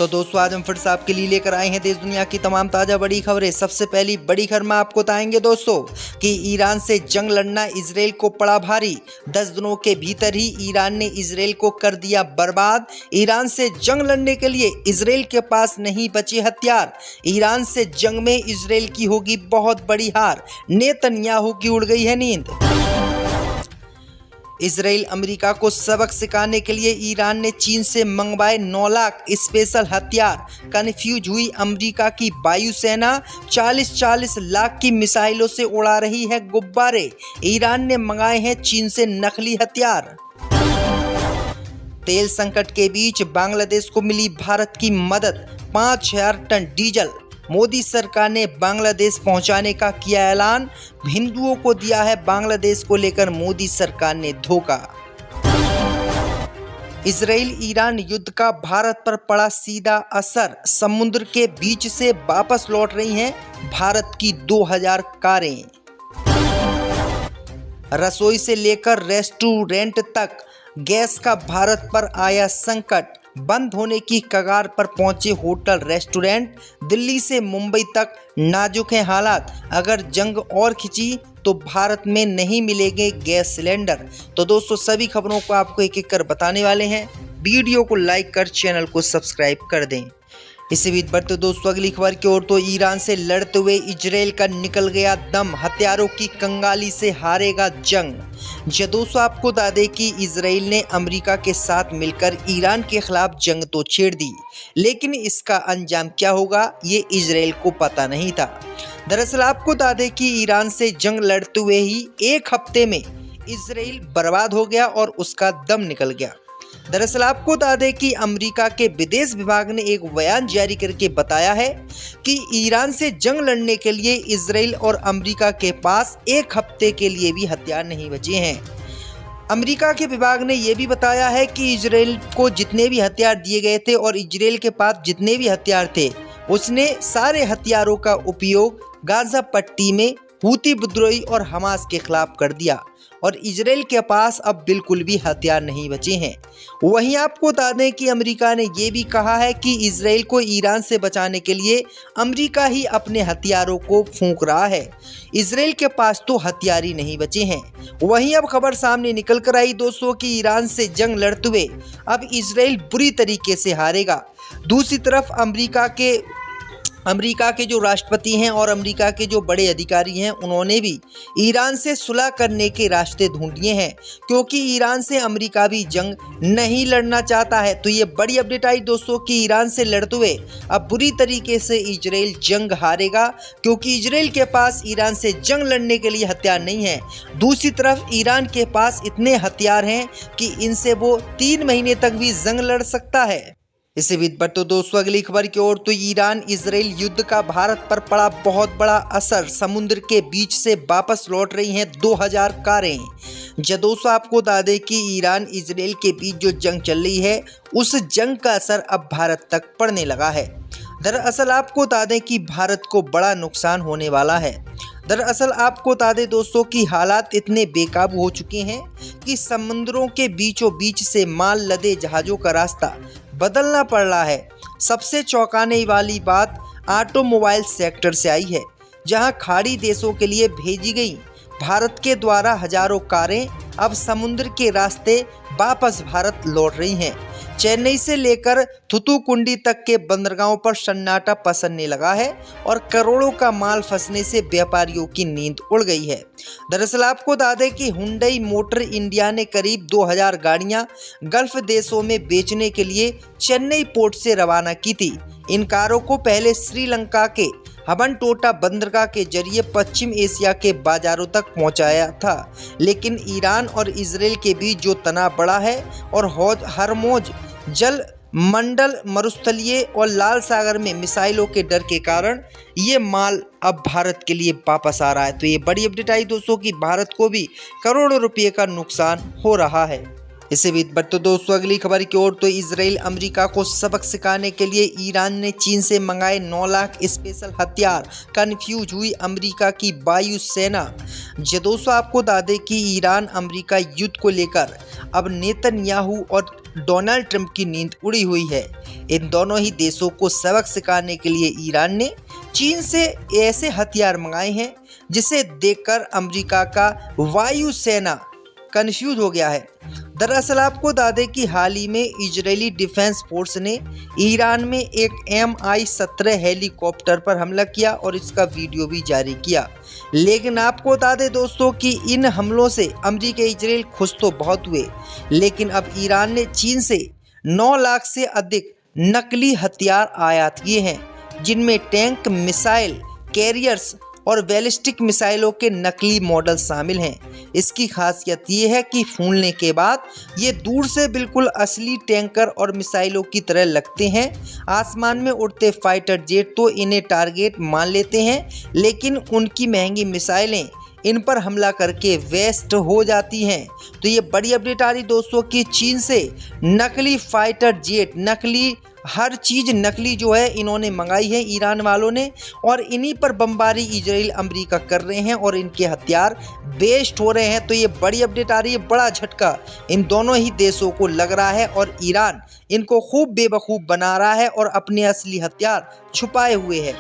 तो दोस्तों आज हम फिर से आपके लिए लेकर आए हैं देश दुनिया की तमाम ताज़ा बड़ी खबरें। सबसे पहली बड़ी खबर में आपको बताएंगे दोस्तों कि ईरान से जंग लड़ना इजराइल को पड़ा भारी। 10 दिनों के भीतर ही ईरान ने इजराइल को कर दिया बर्बाद। ईरान से जंग लड़ने के लिए इजराइल के पास नहीं बचे हथियार। ईरान से जंग में इजराइल की होगी बहुत बड़ी हार। नेतन्याहू की उड़ गई है नींद। इजराइल अमेरिका को सबक सिखाने के लिए ईरान ने चीन से मंगवाए 9 लाख स्पेशल हथियार। कन्फ्यूज हुई अमेरिका की वायुसेना। 40 लाख की मिसाइलों से उड़ा रही है गुब्बारे। ईरान ने मंगाए हैं चीन से नकली हथियार। तेल संकट के बीच बांग्लादेश को मिली भारत की मदद। 5000 टन डीजल मोदी सरकार ने बांग्लादेश पहुंचाने का किया ऐलान। हिंदुओं को दिया है बांग्लादेश को लेकर मोदी सरकार ने धोखा। इजराइल ईरान युद्ध का भारत पर पड़ा सीधा असर। समुद्र के बीच से वापस लौट रही हैं भारत की 2000 कारें। रसोई से लेकर रेस्टोरेंट तक गैस का भारत पर आया संकट। बंद होने की कगार पर पहुंचे होटल रेस्टोरेंट। दिल्ली से मुंबई तक नाजुक हैं हालात। अगर जंग और खिंची तो भारत में नहीं मिलेंगे गैस सिलेंडर। तो दोस्तों सभी खबरों को आपको एक एक कर बताने वाले हैं। वीडियो को लाइक कर चैनल को सब्सक्राइब कर दें। इसी बीच बढ़ते दोस्तों अगली खबर की ओर। तो ईरान से लड़ते हुए इजराइल का निकल गया दम। हथियारों की कंगाली से हारेगा जंग। जो दोस्तों आपको बता दें कि इजराइल ने अमेरिका के साथ मिलकर ईरान के खिलाफ जंग तो छेड़ दी, लेकिन इसका अंजाम क्या होगा ये इजराइल को पता नहीं था। दरअसल आपको बता दें कि ईरान से जंग लड़ते हुए ही एक हफ्ते में इजराइल बर्बाद हो गया और उसका दम निकल गया। दरअसल आपको बता दें कि अमेरिका के विदेश विभाग ने एक बयान जारी करके बताया है कि ईरान से जंग लड़ने के लिए इजराइल और अमेरिका के पास एक हफ्ते के लिए भी हथियार नहीं बचे हैं। अमेरिका के विभाग ने यह भी बताया है कि इजराइल को जितने भी हथियार दिए गए थे और इजराइल के पास जितने भी हथियार थे उसने सारे हथियारों का उपयोग गाजा पट्टी में हूती विद्रोही और हमास के खिलाफ कर दिया और इजराइल के पास अब बिल्कुल भी हथियार नहीं बचे हैं। वहीं आपको बता दें कि अमेरिका ने यह भी कहा है कि इजराइल को ईरान से बचाने के लिए अमेरिका ही अपने हथियारों को फूंक रहा है। इजराइल के पास तो हथियार ही नहीं बचे हैं। वहीं अब खबर सामने निकल कर आई दोस्तों कि ईरान से जंग लड़ते हुए अब इजराइल बुरी तरीके से हारेगा। दूसरी तरफ अमेरिका के जो राष्ट्रपति हैं और अमेरिका के जो बड़े अधिकारी हैं उन्होंने भी ईरान से सुलह करने के रास्ते ढूंढ लिए हैं, क्योंकि ईरान से अमेरिका भी जंग नहीं लड़ना चाहता है। तो ये बड़ी अपडेट आई दोस्तों कि ईरान से लड़ते हुए अब बुरी तरीके से इजराइल जंग हारेगा, क्योंकि इजराइल के पास ईरान से जंग लड़ने के लिए हथियार नहीं है। दूसरी तरफ ईरान के पास इतने हथियार हैं कि इनसे वो 3 महीने तक भी जंग लड़ सकता है। इसी बीच बढ़ते दोस्तों अगली खबर की ओर। तो ईरान इजराइल युद्ध का भारत पर पड़ा बहुत बड़ा असर। समुद्र के बीच से वापस लौट रही हैं 2000 कारें। दोस्तों आपको बता दें कि ईरान इजराइल के बीच जो जंग चल रही है उस जंग का असर अब भारत तक पड़ने लगा है। दरअसल आपको बता दें कि भारत को बड़ा नुकसान होने वाला है। दरअसल आपको बता दें दोस्तों कि हालात इतने बेकाबू हो चुके हैं कि समुद्रों के बीचों बीच से माल लदे जहाज़ों का रास्ता बदलना पड़ रहा है। सबसे चौंकाने वाली बात ऑटोमोबाइल सेक्टर से आई है, जहां खाड़ी देशों के लिए भेजी गई भारत के द्वारा हजारों कारें अब समुद्र के रास्ते वापस भारत लौट रही हैं। चेन्नई से लेकर थुथुकुंडी तक के बंदरगाहों पर सन्नाटा पसरने लगा है और करोड़ों का माल फंसने से व्यापारियों की नींद उड़ गई है। दरअसल आपको बता दें कि हुंडई मोटर इंडिया ने करीब 2000 गाड़ियां गल्फ देशों में बेचने के लिए चेन्नई पोर्ट से रवाना की थी। इन कारों को पहले श्रीलंका के हबनटोटा बंदरगाह के जरिए पश्चिम एशिया के बाजारों तक पहुंचाया था, लेकिन ईरान और इजराइल के बीच जो तनाव बढ़ा है और हरमोज जल मंडल मरुस्थलीय और लाल सागर में मिसाइलों के डर के कारण ये माल अब भारत के लिए वापस आ रहा है। तो ये बड़ी अपडेट आई दोस्तों कि भारत को भी करोड़ों रुपये का नुकसान हो रहा है। इसी बीच बढ़ते दोस्तों अगली खबर की ओर। तो इजराइल अमेरिका को सबक सिखाने के लिए ईरान ने चीन से मंगाए 9 लाख स्पेशल हथियार। कन्फ्यूज हुई अमेरिका की वायुसेना। दोस्तों आपको बता दें कि ईरान अमेरिका युद्ध को लेकर अब नेतन्याहू और डोनाल्ड ट्रंप की नींद उड़ी हुई है। इन दोनों ही देशों को सबक सिखाने के लिए ईरान ने चीन से ऐसे हथियार मंगाए हैं जिसे देखकर अमेरिका का वायुसेना कंफ्यूज हो गया है। दरअसल आपको बता दें कि हाल ही में इजरायली डिफेंस फोर्स ने ईरान में एक Mi-17 हेलीकॉप्टर पर हमला किया और इसका वीडियो भी जारी किया। लेकिन आपको बता दें दोस्तों कि इन हमलों से अमेरिका इजराइल खुश तो बहुत हुए, लेकिन अब ईरान ने चीन से 9 लाख से अधिक नकली हथियार आयात किए हैं, जिनमें टैंक, मिसाइल कैरियर्स और बैलिस्टिक मिसाइलों के नकली मॉडल शामिल हैं। इसकी खासियत ये है कि फूलने के बाद ये दूर से बिल्कुल असली टैंकर और मिसाइलों की तरह लगते हैं। आसमान में उड़ते फाइटर जेट तो इन्हें टारगेट मान लेते हैं, लेकिन उनकी महंगी मिसाइलें इन पर हमला करके वेस्ट हो जाती हैं। तो ये बड़ी अपडेट आ रही दोस्तों कि चीन से नकली फाइटर जेट, नकली हर चीज़ नकली जो है इन्होंने मंगाई है ईरान वालों ने, और इन्हीं पर बमबारी इजराइल अमेरिका कर रहे हैं और इनके हथियार वेस्ट हो रहे हैं। तो ये बड़ी अपडेट आ रही है, बड़ा झटका इन दोनों ही देशों को लग रहा है और ईरान इनको खूब बेवकूफ़ बना रहा है और अपने असली हथियार छुपाए हुए है।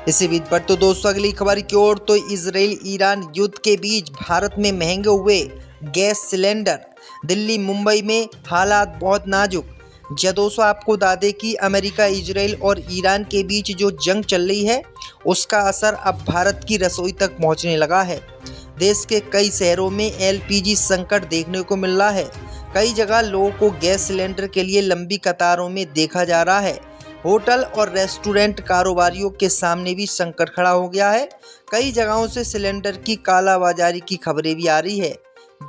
इसी बीच पर तो दोस्तों अगली खबर की ओर, तो इजराइल ईरान युद्ध के बीच भारत में महंगे हुए गैस सिलेंडर। दिल्ली मुंबई में हालात बहुत नाजुक। दोस्तों आपको बता दें कि अमेरिका, इजराइल और ईरान के बीच जो जंग चल रही है उसका असर अब भारत की रसोई तक पहुंचने लगा है। देश के कई शहरों में LPG संकट देखने को मिल रहा है। कई जगह लोगों को गैस सिलेंडर के लिए लंबी कतारों में देखा जा रहा है। होटल और रेस्टोरेंट कारोबारियों के सामने भी संकट खड़ा हो गया है। कई जगहों से सिलेंडर की कालाबाजारी की खबरें भी आ रही है।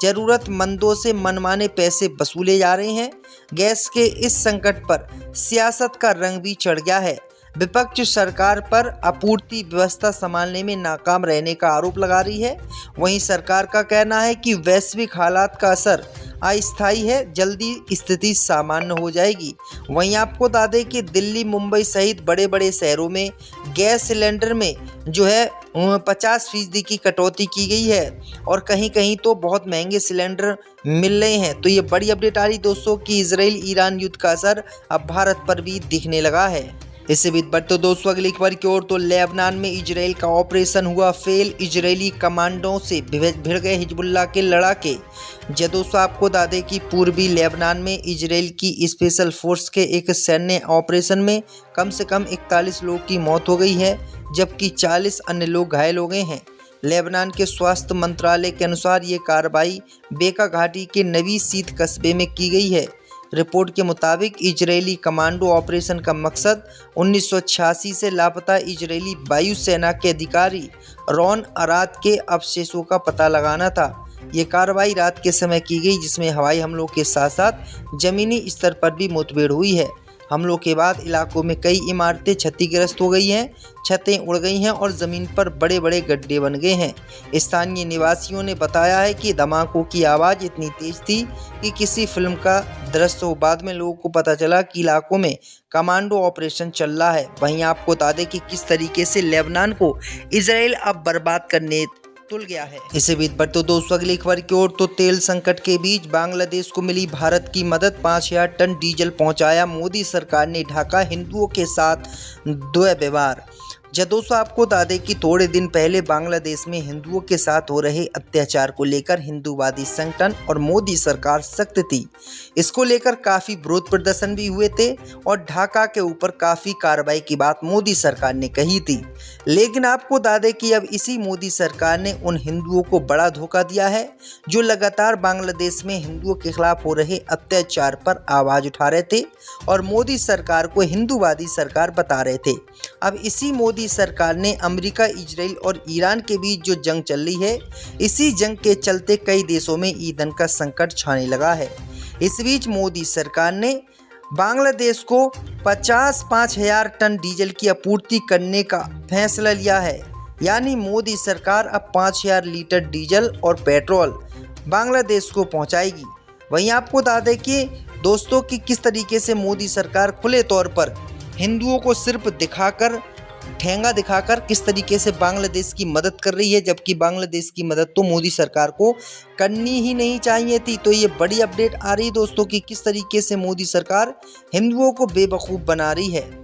ज़रूरतमंदों से मनमाने पैसे वसूले जा रहे हैं। गैस के इस संकट पर सियासत का रंग भी चढ़ गया है। विपक्ष सरकार पर आपूर्ति व्यवस्था संभालने में नाकाम रहने का आरोप लगा रही है। वहीं सरकार का कहना है कि वैश्विक हालात का असर अस्थायी है, जल्दी स्थिति सामान्य हो जाएगी। वहीं आपको बता दें कि दिल्ली, मुंबई सहित बड़े बड़े शहरों में गैस सिलेंडर में जो है 50% की कटौती की गई है और कहीं कहीं तो बहुत महंगे सिलेंडर मिल रहे हैं। तो ये बड़ी अपडेट आ रही दोस्तों कि इजराइल ईरान युद्ध का असर अब भारत पर भी दिखने लगा है। इससे भी बढ़ तो दोस्तों अगली खबर की ओर, तो लेबनान में इजराइल का ऑपरेशन हुआ फेल। इजरायली कमांडों से भिड़ गए हिजबुल्लाह के लड़ाके। दोस्तों आपको बता दें कि पूर्वी लेबनान में इजराइल की स्पेशल फोर्स के एक सैन्य ऑपरेशन में कम से कम 41 लोगों की मौत हो गई है, जबकि 40 अन्य लोग घायल हो गए हैं। लेबनान के स्वास्थ्य मंत्रालय के अनुसार ये कार्रवाई बेका घाटी के नवी सीत कस्बे में की गई है। रिपोर्ट के मुताबिक इजरायली कमांडो ऑपरेशन का मकसद 1986 से लापता इजरायली वायुसेना के अधिकारी रॉन अराद के अवशेषों का पता लगाना था। ये कार्रवाई रात के समय की गई, जिसमें हवाई हमलों के साथ साथ जमीनी स्तर पर भी मुठभेड़ हुई है। हमलों के बाद इलाकों में कई इमारतें क्षतिग्रस्त हो गई हैं, छतें उड़ गई हैं और ज़मीन पर बड़े बड़े गड्ढे बन गए हैं। स्थानीय निवासियों ने बताया है कि धमाकों की आवाज़ इतनी तेज थी कि किसी फिल्म का दृश्य हो। बाद में लोगों को पता चला कि इलाकों में कमांडो ऑपरेशन चल रहा है। वहीं आपको बता दें कि किस तरीके से लेबनान को इजराइल अब बर्बाद करने तुल गया है। इसी बीच बढ़ तो दोस्तों अगली खबर की ओर, तो तेल संकट के बीच बांग्लादेश को मिली भारत की मदद। 5000 टन डीजल पहुंचाया। मोदी सरकार ने ढाका हिंदुओं के साथ दुर्व्यवहार। दोस्तों आपको बता दें कि थोड़े दिन पहले बांग्लादेश में हिंदुओं के साथ हो रहे अत्याचार को लेकर हिंदूवादी संगठन और मोदी सरकार सख्त थी। इसको लेकर काफ़ी विरोध प्रदर्शन भी हुए थे और ढाका के ऊपर काफ़ी कार्रवाई की बात मोदी सरकार ने कही थी। लेकिन आपको बता दें कि अब इसी मोदी सरकार ने उन हिंदुओं को बड़ा धोखा दिया है जो लगातार बांग्लादेश में हिंदुओं के खिलाफ हो रहे अत्याचार पर आवाज़ उठा रहे थे और मोदी सरकार को हिंदूवादी सरकार बता रहे थे। अब इसी मोदी सरकार ने अमेरिका, इजराइल और ईरान के बीच जो जंग चल रही है, इसी जंग के चलते कई देशों में ईंधन का संकट छाने लगा है। इस बीच मोदी सरकार ने बांग्लादेश को 55,000 टन डीजल की आपूर्ति करने का फैसला लिया है। यानी मोदी सरकार अब 5,000 लीटर डीजल और पेट्रोल बांग्लादेश को पहुंचाएगी। वहीं आपको बता दें कि दोस्तों कि किस तरीके से मोदी सरकार खुले तौर पर हिंदुओं को सिर्फ दिखाकर ठेंगा दिखाकर किस तरीके से बांग्लादेश की मदद कर रही है, जबकि बांग्लादेश की मदद तो मोदी सरकार को करनी ही नहीं चाहिए थी। तो ये बड़ी अपडेट आ रही है दोस्तों कि किस तरीके से मोदी सरकार हिंदुओं को बेवकूफ़ बना रही है।